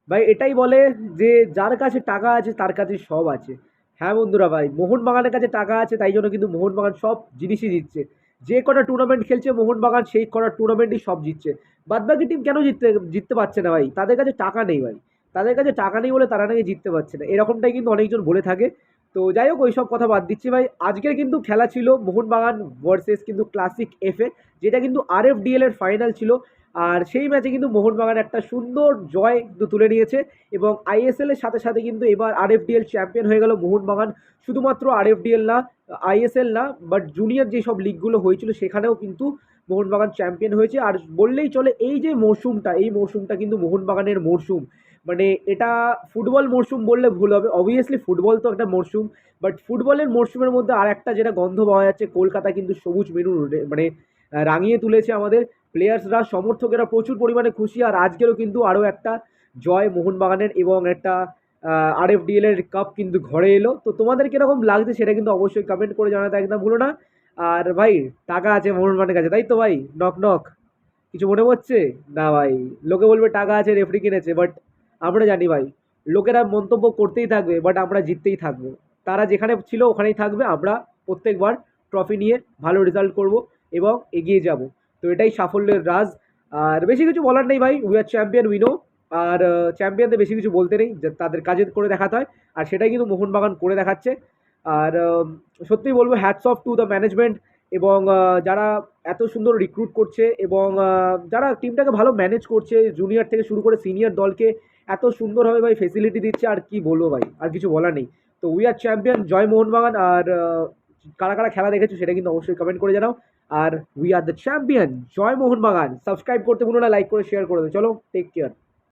ভাই এটাই বলে যে যার কাছে টাকা আছে তার কাছে সব আছে। হ্যাঁ বন্ধুরা ভাই, মোহনবাগানের কাছে টাকা আছে তাই জন্য কিন্তু মোহনবাগান সব জিনিসই জিতছে। যে কটা টুর্নামেন্ট খেলছে মোহনবাগান সেই কটা টুর্নামেন্টই সব জিতছে। বাদবাকি টিম কেন জিততে জিততে পারছে না ভাই? তাদের কাছে টাকা নেই ভাই। তাদের কাছে টাকা নেই বলে তারা নাকি জিততে পারছে না, এরকমটাই কিন্তু অনেকজন বলে থাকে। তো যাই হোক ওইসব কথা বাদ দিচ্ছি ভাই। আজকের কিন্তু খেলা ছিল মোহনবাগান ভার্সেস কিন্তু ক্লাসিক এফএ, যেটা কিন্তু আরএফডিএল এর ফাইনাল ছিল। আর সেই ম্যাচে কিন্তু মোহনবাগান একটা সুন্দর জয় কিন্তু তুলে নিয়েছে। এবং আইএসএল এর সাথে সাথে কিন্তু এবার আরএফডিএল চ্যাম্পিয়ন হয়ে গেল মোহনবাগান। শুধুমাত্র আরএফডিএল না, আইএসএল না, বাট জুনিয়র যেসব লিগগুলো হয়েছিল সেখানেও কিন্তু মোহনবাগান চ্যাম্পিয়ন হয়েছে। আর বললেই চলে এই যে মরশুমটা, এই মরশুমটা কিন্তু মোহনবাগানের মরশুম। মানে এটা ফুটবল মরশুম বললে ভুল হবে, অবভিয়াসলি ফুটবল তো একটা মরশুম, বাট ফুটবলের মরশুমের মধ্যে আর একটা যেটা গন্ধ পাওয়া যাচ্ছে, কলকাতা কিন্তু সবুজ মেরুন মানে রাঙিয়ে তুলেছে আমাদের প্লেয়ার্সরা, সমর্থকেরা প্রচুর পরিমাণে খুশি। আর আজকেরও কিন্তু আরও একটা জয় মোহনবাগানের এবং একটা আরএফডিএল এর কাপ কিন্তু ঘরে এলো। তো তোমাদের কিরকম লাগছে সেটা কিন্তু অবশ্যই কমেন্ট করে জানাতে একদম ভুলো না। আর ভাই টাকা আছে মোহনবাগানের কাছে, তাই তো ভাই? নক নক, কিছু মনে পড়ছে? না ভাই, লোকে বলবে টাকা আছে রেফারি কিনেছে, বাট আমরা জানি ভাই লোকেরা মন্তব্য করতেই থাকবে, বাট আমরা জিততেই থাকবো। তারা যেখানে ছিল ওখানেই থাকবে, আমরা প্রত্যেকবার ট্রফি নিয়ে ভালো রেজাল্ট করব এবং এগিয়ে যাব। তো এটাই সাফল্যের রাজ। আর বেশি কিছু বলার নেই ভাই, উই আর চ্যাম্পিয়ন উইনো। আর চ্যাম্পিয়নদের বেশি কিছু বলতে নেই, যে তাদের কাজে করে দেখাতে হয়। আর সেটাই কিন্তু মোহনবাগান করে দেখাচ্ছে। আর সত্যিই বলবো hats off to the management এবং যারা এত সুন্দর রিক্রুট করছে এবং যারা টিমটাকে ভালো ম্যানেজ করছে, জুনিয়র থেকে শুরু করে সিনিয়র দলকে এত সুন্দরভাবে ভাই ফেসিলিটি দিচ্ছে। আর কি বলবো ভাই, আর কিছু বলার নেই। তো উই আর চ্যাম্পিয়ন, জয় মোহনবাগান। আর কারা কারা খেলা দেখেছো সেটা কিন্তু অবশ্যই কমেন্ট করে জানাও। আর উই আর দ্য চ্যাম্পিয়ন, জয় মোহনবাগান। সাবস্ক্রাইব করতে ভুলো না, লাইক করে শেয়ার করে দেবে। চলো, টেক কেয়ার।